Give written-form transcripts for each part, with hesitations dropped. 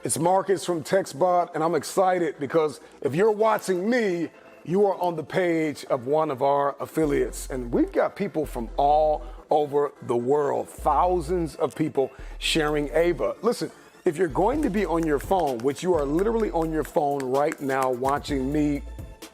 It's Marcus from Textbot, and I'm excited because if you're watching me, you are on the page of one of our affiliates. And we've got people from all over the world, thousands of people sharing Ava. Listen, if you're going to be on your phone, which you are literally on your phone right now watching me,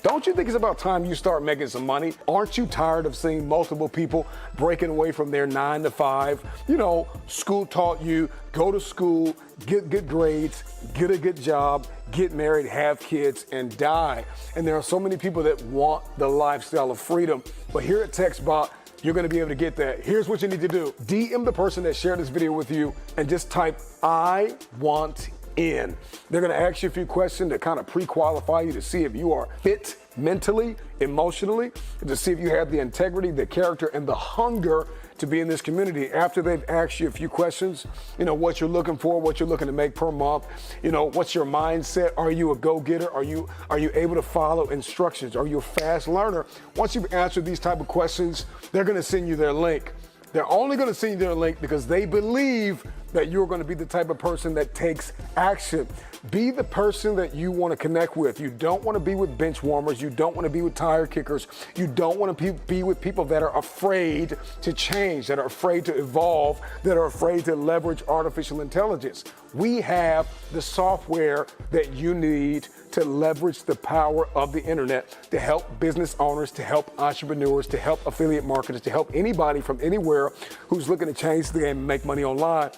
don't you think it's about time you start making some money? Aren't you tired of seeing multiple people breaking away from their 9 to 5? You know, school taught you, go to school, get good grades, get a good job, get married, have kids, and die. And there are so many people that want the lifestyle of freedom. But here at Textbot, you're gonna be able to get that. Here's what you need to do. DM the person that shared this video with you and just type, I want in. They're gonna ask you a few questions to kind of pre-qualify you to see if you are fit mentally, emotionally, to see if you have the integrity, the character, and the hunger to be in this community. After they've asked you a few questions, you know, what you're looking for, what you're looking to make per month, you know, what's your mindset? Are you a go-getter? Are you able to follow instructions? Are you a fast learner? Once you've answered these type of questions, they're gonna send you their link. They're only gonna send you their link because they believe that you're gonna be the type of person that takes action. Be the person that you wanna connect with. You don't wanna be with bench warmers. You don't wanna be with tire kickers. You don't wanna be with people that are afraid to change, that are afraid to evolve, that are afraid to leverage artificial intelligence. We have the software that you need to leverage the power of the internet to help business owners, to help entrepreneurs, to help affiliate marketers, to help anybody from anywhere who's looking to change the game and make money online.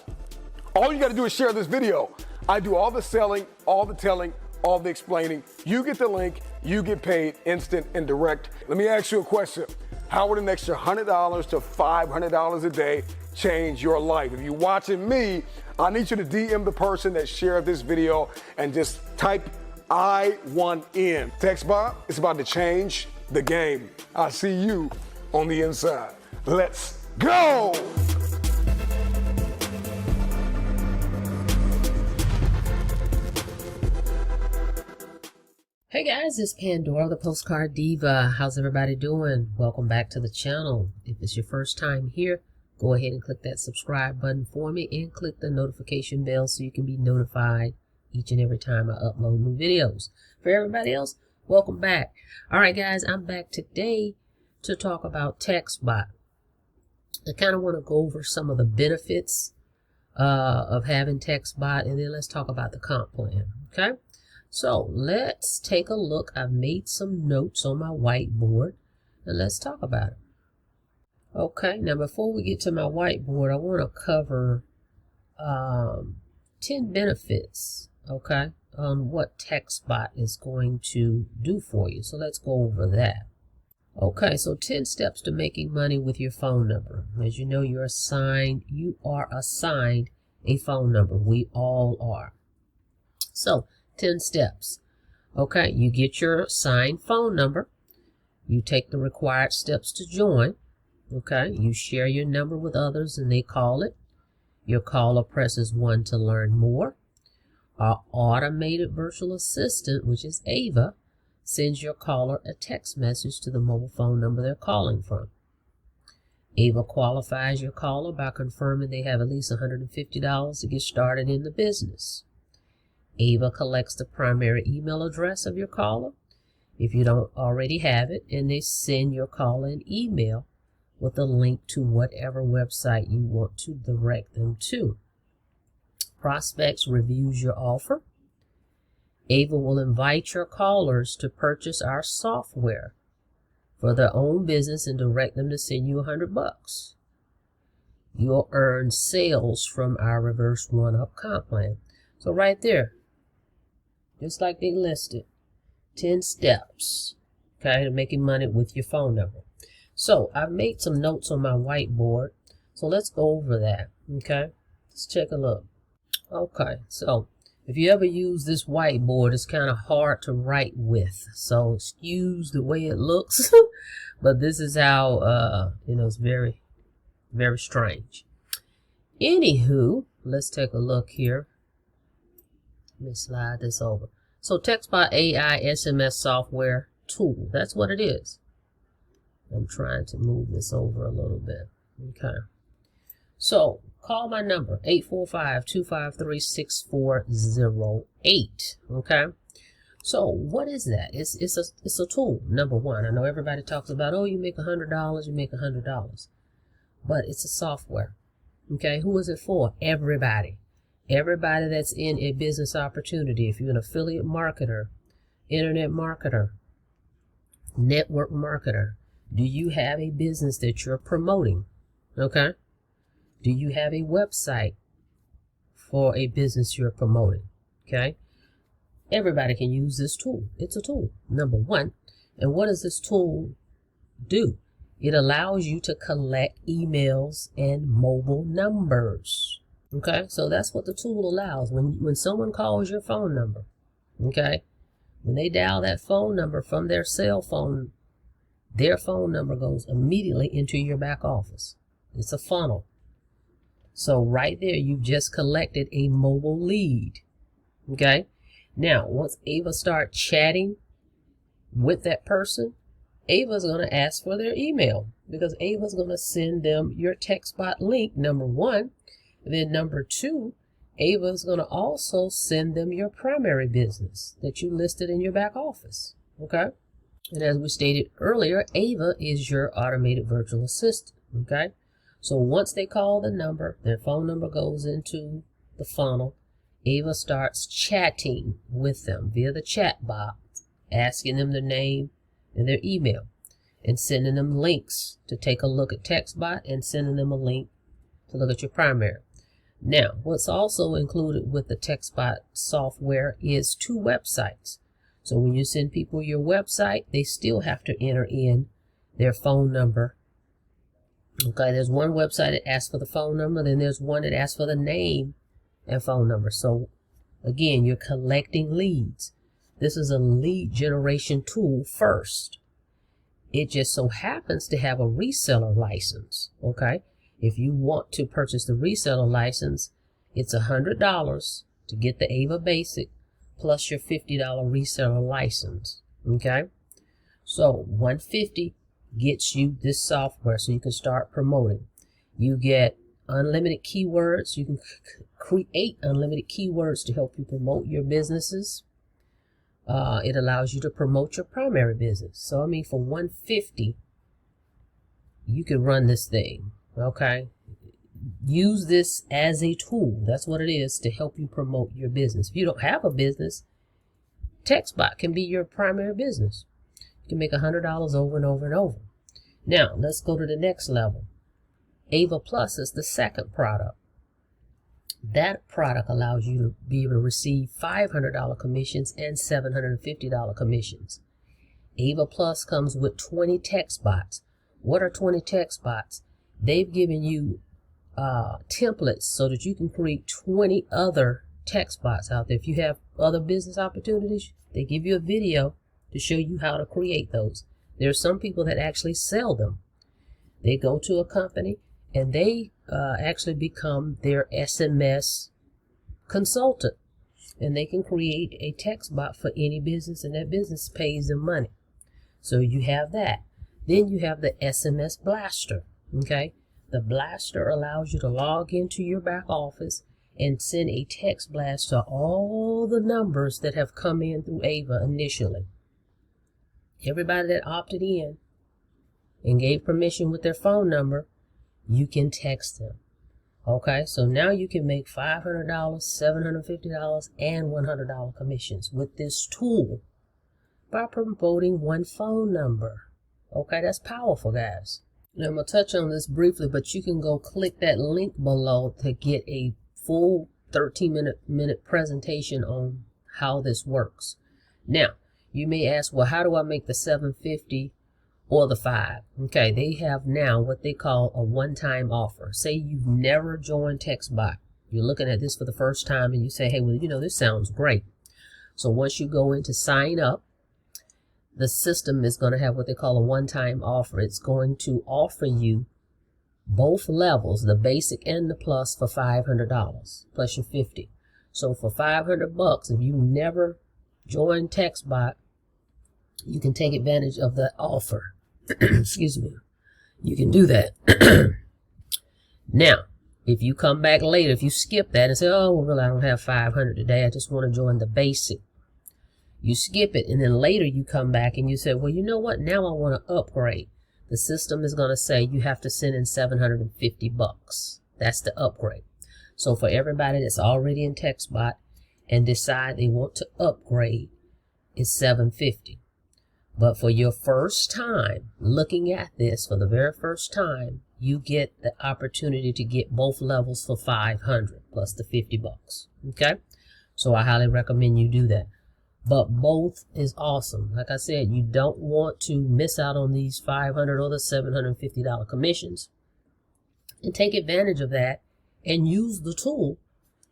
All you gotta do is share this video. I do all the selling, all the telling, all the explaining. You get the link, you get paid instant and direct. Let me ask you a question. How would an extra $100 to $500 a day change your life? If you're watching me, I need you to DM the person that shared this video and just type I want in. Textbot, it's about to change the game. I see you on the inside. Let's go! Hey guys, it's Pandora, the Postcard Diva. How's everybody doing? Welcome back to the channel. If it's your first time here, go ahead and click that subscribe button for me and click the notification bell so you can be notified each and every time I upload new videos. For everybody else, welcome back. All right, guys, I'm back today to talk about Textbot. I kind of want to go over some of the benefits of having Textbot, and then let's talk about the comp plan, okay? So let's take a look. I've made some notes on my whiteboard, and let's talk about it. Okay, now before we get to my whiteboard, I want to cover 10 benefits, okay, on what Textbot is going to do for you. So let's go over that. Okay, so 10 steps to making money with your phone number. As you know, you are assigned a phone number. We all are. So 10 steps. Okay, you get your assigned phone number. You take the required steps to join. Okay, you share your number with others and they call it. Your caller presses 1 to learn more. Our automated virtual assistant, which is Ava, sends your caller a text message to the mobile phone number they're calling from. Ava qualifies your caller by confirming they have at least $150 to get started in the business. Ava collects the primary email address of your caller, if you don't already have it, and they send your caller an email with a link to whatever website you want to direct them to. Prospects reviews your offer. Ava will invite your callers to purchase our software for their own business and direct them to send you $100. You'll earn sales from our reverse one-up comp plan. So right there, just like they listed, 10 steps, okay, to making money with your phone number. So I've made some notes on my whiteboard, so let's go over that, okay? Let's take a look. Okay, so if you ever use this whiteboard, it's kind of hard to write with, so excuse the way it looks, but this is how, it's very, very strange. Anywho, let's take a look here. Let me slide this over. So Textbot AI SMS software tool, that's what it is. I'm trying to move this over a little bit. Okay. So call my number, 845-253-6408. Okay? So what is that? It's a tool. Number one, I know everybody talks about, oh, you make $100, you make $100. But it's a software. Okay? Who is it for? Everybody. Everybody that's in a business opportunity. If you're an affiliate marketer, internet marketer, network marketer, do you have a business that you're promoting? Okay? Do you have a website for a business you're promoting? Okay? Everybody can use this tool. It's a tool, number one. And what does this tool do? It allows you to collect emails and mobile numbers. Okay? So that's what the tool allows. When someone calls your phone number, okay? When they dial that phone number from their cell phone, their phone number goes immediately into your back office. It's a funnel. So right there, you've just collected a mobile lead. Okay? Now, once Ava starts chatting with that person, Ava's going to ask for their email because Ava's going to send them your Textbot link, number one. And then number two, Ava's going to also send them your primary business that you listed in your back office. Okay? And as we stated earlier, Ava is your automated virtual assistant. Okay? So once they call the number, their phone number goes into the funnel. Ava starts chatting with them via the chat box, asking them their name and their email, and sending them links to take a look at Textbot and sending them a link to look at your primary. Now, what's also included with the Textbot software is 2 websites. So when you send people your website, they still have to enter in their phone number. Okay, there's one website that asks for the phone number, then there's one that asks for the name and phone number. So again, you're collecting leads. This is a lead generation tool first. It just so happens to have a reseller license. Okay, if you want to purchase the reseller license, it's $100 to get the Ava Basic plus your $50 reseller license. Okay, so $150 gets you this software so you can start promoting. You get unlimited keywords. You can create unlimited keywords to help you promote your businesses. It allows you to promote your primary business. So I mean, for $150, you can run this thing. Okay, use this as a tool. That's what it is, to help you promote your business. If you don't have a business, Textbot can be your primary business. You can make $100 over and over and over. Now, let's go to the next level. Ava Plus is the second product. That product allows you to be able to receive $500 commissions and $750 commissions. Ava Plus comes with 20 Textbots. What are 20 Textbots? They've given you templates so that you can create 20 other Textbots out there. If you have other business opportunities, they give you a video to show you how to create those. There are some people that actually sell them. They go to a company and they actually become their SMS consultant, and they can create a Textbot for any business, and that business pays them money. So you have that. Then you have the SMS Blaster. Okay, the Blaster allows you to log into your back office and send a text blast to all the numbers that have come in through Ava initially. Everybody that opted in and gave permission with their phone number, you can text them. Okay, so now you can make $500, $750, and $100 commissions with this tool by promoting one phone number. Okay, that's powerful, guys. Now, I'm going to touch on this briefly, but you can go click that link below to get a full 13-minute presentation on how this works. Now, you may ask, well, how do I make the $750 or the $5? Okay, they have now what they call a one-time offer. Say you've never joined Textbot. You're looking at this for the first time and you say, hey, well, you know, this sounds great. So once you go in to sign up, the system is going to have what they call a one-time offer. It's going to offer you both levels, the basic and the plus, for $500 plus your $50. So for $500, if you never joined Textbot, you can take advantage of the offer. Excuse me. You can do that. Now, If you come back later, if you skip that and say, oh, well, really, I don't have 500 today, I just want to join the basic. You skip it, and then later you come back and you say, well, you know what? Now I want to upgrade. The system is going to say you have to send in $750. That's the upgrade. So for everybody that's already in Textbot and decide they want to upgrade, it's $750. But for your first time looking at this, for the very first time, you get the opportunity to get both levels for $500 plus the $50. Okay? So I highly recommend you do that. But both is awesome. Like I said, you don't want to miss out on these $500 or the $750 commissions. And take advantage of that and use the tool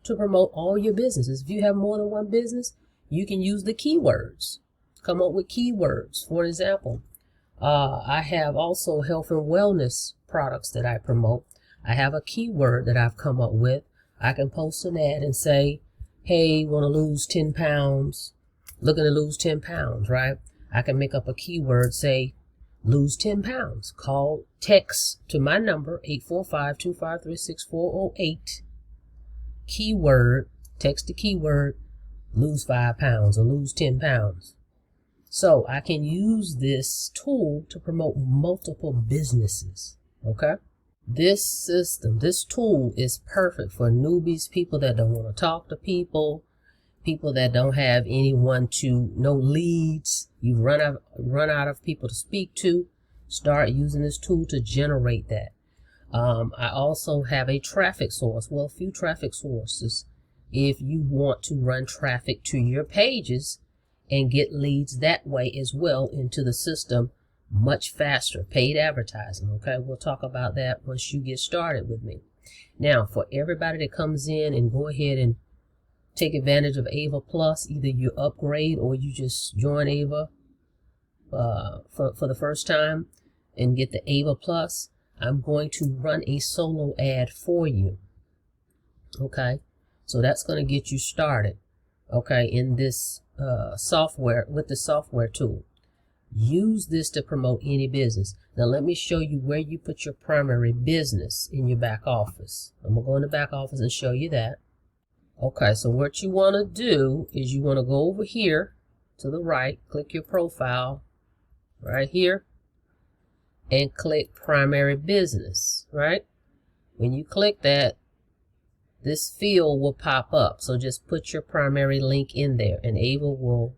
to promote all your businesses. If you have more than one business, you can use the keywords. Come up with keywords. For example, I have also health and wellness products that I promote. I have a keyword that I've come up with. I can post an ad and say, hey, want to lose 10 pounds. Looking to lose 10 pounds, right? I can make up a keyword, say, lose 10 pounds. Text to my number, 845-253-6408. Keyword, text the keyword, lose 5 pounds or lose 10 pounds. So I can use this tool to promote multiple businesses, okay? This system, this tool is perfect for newbies, people that don't want to talk to people that don't have anyone no leads. You run out of people to speak to. Start using this tool to generate that. I also have a traffic source. Well, a few traffic sources. If you want to run traffic to your pages and get leads that way as well into the system much faster. Paid advertising. Okay, we'll talk about that once you get started with me. Now, for everybody that comes in and go ahead and take advantage of Ava Plus, either you upgrade or you just join Ava for the first time and get the Ava Plus, I'm going to run a solo ad for you. Okay, so that's going to get you started, okay, in this software, with the software tool. Use this to promote any business. Now let me show you where you put your primary business in your back office. I'm going to go in the back office and show you that. Okay, so what you want to do is you want to go over here to the right, click your profile right here, and click primary business, right? When you click that, this field will pop up. So just put your primary link in there, and Ava will,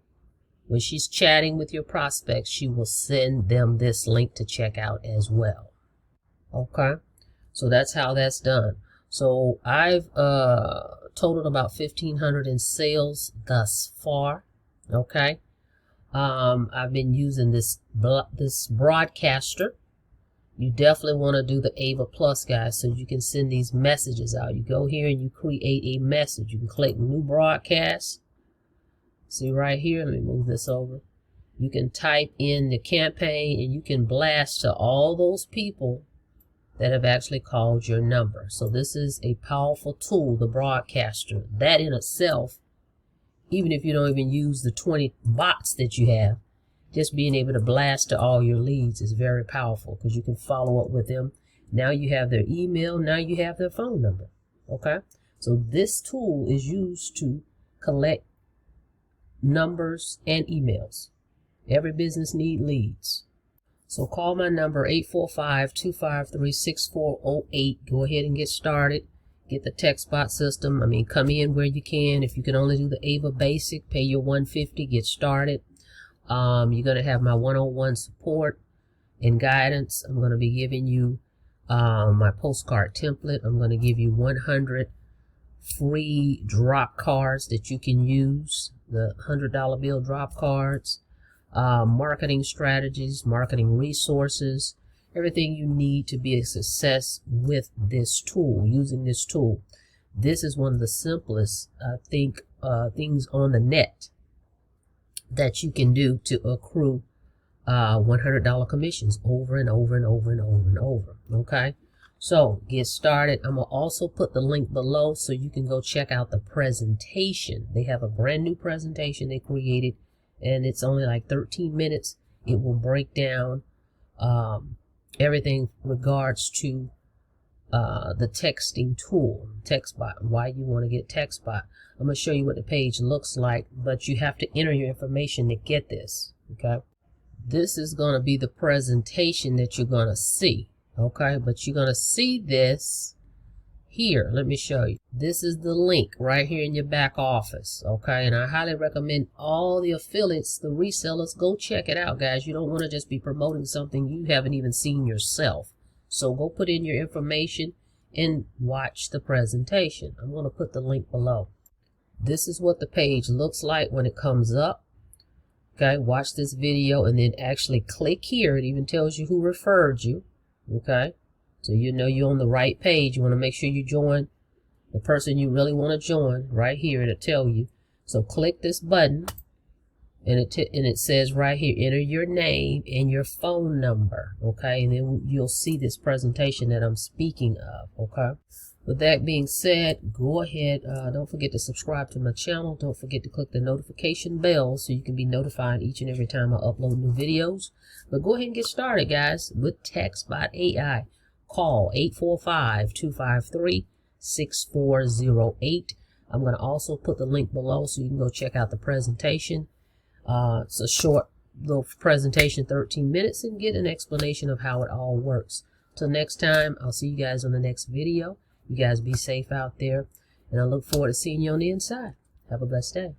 when she's chatting with your prospects, she will send them this link to check out as well. Okay, so that's how that's done. So I've totaled about 1,500 in sales thus far. Okay, I've been using this broadcaster. You definitely want to do the Ava Plus, guys, so you can send these messages out. You go here and you create a message. You can click new broadcast. See right here, let me move this over. You can type in the campaign and you can blast to all those people that have actually called your number. So this is a powerful tool, the broadcaster. That in itself, even if you don't even use the 20 bots that you have, just being able to blast to all your leads is very powerful because you can follow up with them. Now you have their email, now you have their phone number. Okay, so this tool is used to collect numbers and emails. Every business needs leads. So call my number, 845-253-6408. Go ahead and get started. Get the Textbot system. I mean, come in where you can. If you can only do the Ava Basic, pay your $150, get started. You're going to have my one-on-one support and guidance. I'm going to be giving you my postcard template. I'm going to give you 100 free drop cards that you can use, the $100 bill drop cards. Marketing strategies, marketing resources, everything you need to be a success with this tool, using this tool. This is one of the simplest, I think, things on the net that you can do to accrue $100 commissions over and over and over and over and over. Okay, so get started. I'm going to also put the link below so you can go check out the presentation. They have a brand new presentation they created, and it's only like 13 minutes. It will break down everything regards to the texting tool, Textbot, why you want to get Textbot. I'm going to show you what the page looks like, but you have to enter your information to get this, okay? This is going to be the presentation that you're going to see, okay? But you're going to see this here. Let me show you. This is the link right here in your back office, okay? And I highly recommend all the affiliates, the resellers, go check it out, guys. You don't want to just be promoting something you haven't even seen yourself. So go put in your information and watch the presentation. I'm going to put the link below. This is what the page looks like when it comes up. Okay, watch this video and then actually click here. It even tells you who referred you. Okay, so you know you're on the right page. You want to make sure you join the person you really want to join right here. It'll tell you. So click this button. And it says right here, enter your name and your phone number, okay? And then you'll see this presentation that I'm speaking of, okay? With that being said, go ahead. Don't forget to subscribe to my channel. Don't forget to click the notification bell so you can be notified each and every time I upload new videos. But go ahead and get started, guys, with Textbot AI. Call 845-253-6408. I'm going to also put the link below so you can go check out the presentation. It's a short little presentation, 13 minutes, and get an explanation of how it all works. Till next time, I'll see you guys on the next video. You guys be safe out there, and I look forward to seeing you on the inside. Have a blessed day.